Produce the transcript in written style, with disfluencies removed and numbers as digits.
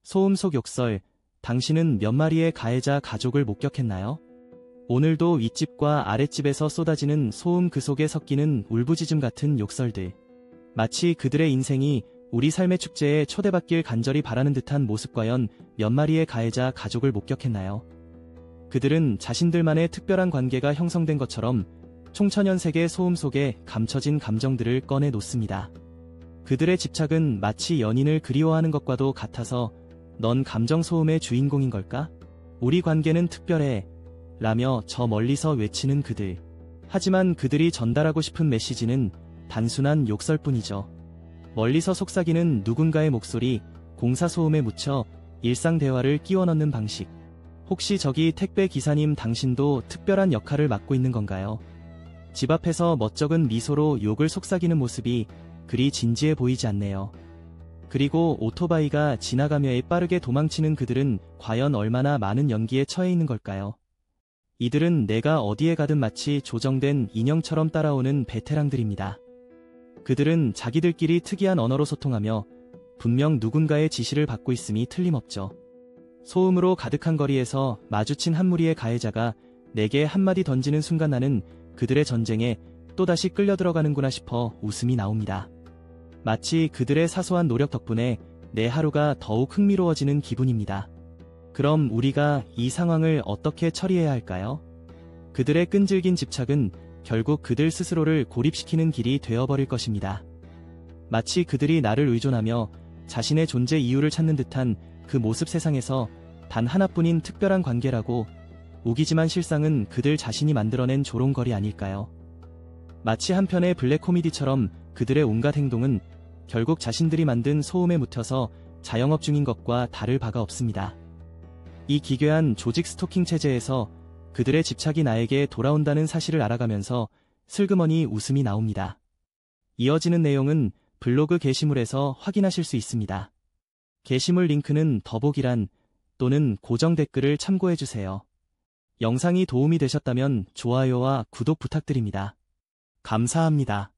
소음 속 욕설, 당신은 몇 마리의 가해자 가족을 목격했나요? 오늘도 윗집과 아랫집에서 쏟아지는 소음, 그 속에 섞이는 울부짖음 같은 욕설들. 마치 그들의 인생이 우리 삶의 축제에 초대받길 간절히 바라는 듯한 모습. 과연 몇 마리의 가해자 가족을 목격했나요? 그들은 자신들만의 특별한 관계가 형성된 것처럼 총천연색의 소음 속에 감춰진 감정들을 꺼내 놓습니다. 그들의 집착은 마치 연인을 그리워하는 것과도 같아서 넌 감정 소음의 주인공인 걸까? 우리 관계는 특별해 라며 저 멀리서 외치는 그들. 하지만 그들이 전달하고 싶은 메시지는 단순한 욕설뿐이죠. 멀리서 속삭이는 누군가의 목소리, 공사 소음에 묻혀 일상 대화를 끼워 넣는 방식. 혹시 저기 택배 기사님, 당신도 특별한 역할을 맡고 있는 건가요? 집 앞에서 멋쩍은 미소로 욕을 속삭이는 모습이 그리 진지해 보이지 않네요. 그리고 오토바이가 지나가며 빠르게 도망치는 그들은 과연 얼마나 많은 연기에 처해 있는 걸까요? 이들은 내가 어디에 가든 마치 조정된 인형처럼 따라오는 베테랑들입니다. 그들은 자기들끼리 특이한 언어로 소통하며 분명 누군가의 지시를 받고 있음이 틀림없죠. 소음으로 가득한 거리에서 마주친 한 무리의 가해자가 내게 한마디 던지는 순간 나는 그들의 전쟁에 또다시 끌려 들어가는구나 싶어 웃음이 나옵니다. 마치 그들의 사소한 노력 덕분에 내 하루가 더욱 흥미로워지는 기분입니다. 그럼 우리가 이 상황을 어떻게 처리해야 할까요? 그들의 끈질긴 집착은 결국 그들 스스로를 고립시키는 길이 되어버릴 것입니다. 마치 그들이 나를 의존하며 자신의 존재 이유를 찾는 듯한 그 모습. 세상에서 단 하나뿐인 특별한 관계라고 우기지만 실상은 그들 자신이 만들어낸 조롱거리 아닐까요? 마치 한편의 블랙 코미디처럼 그들의 온갖 행동은 결국 자신들이 만든 소음에 묻혀서 자영업 중인 것과 다를 바가 없습니다. 이 기괴한 조직 스토킹 체제에서 그들의 집착이 나에게 돌아온다는 사실을 알아가면서 슬그머니 웃음이 나옵니다. 이어지는 내용은 블로그 게시물에서 확인하실 수 있습니다. 게시물 링크는 더보기란 또는 고정 댓글을 참고해주세요. 영상이 도움이 되셨다면 좋아요와 구독 부탁드립니다. 감사합니다.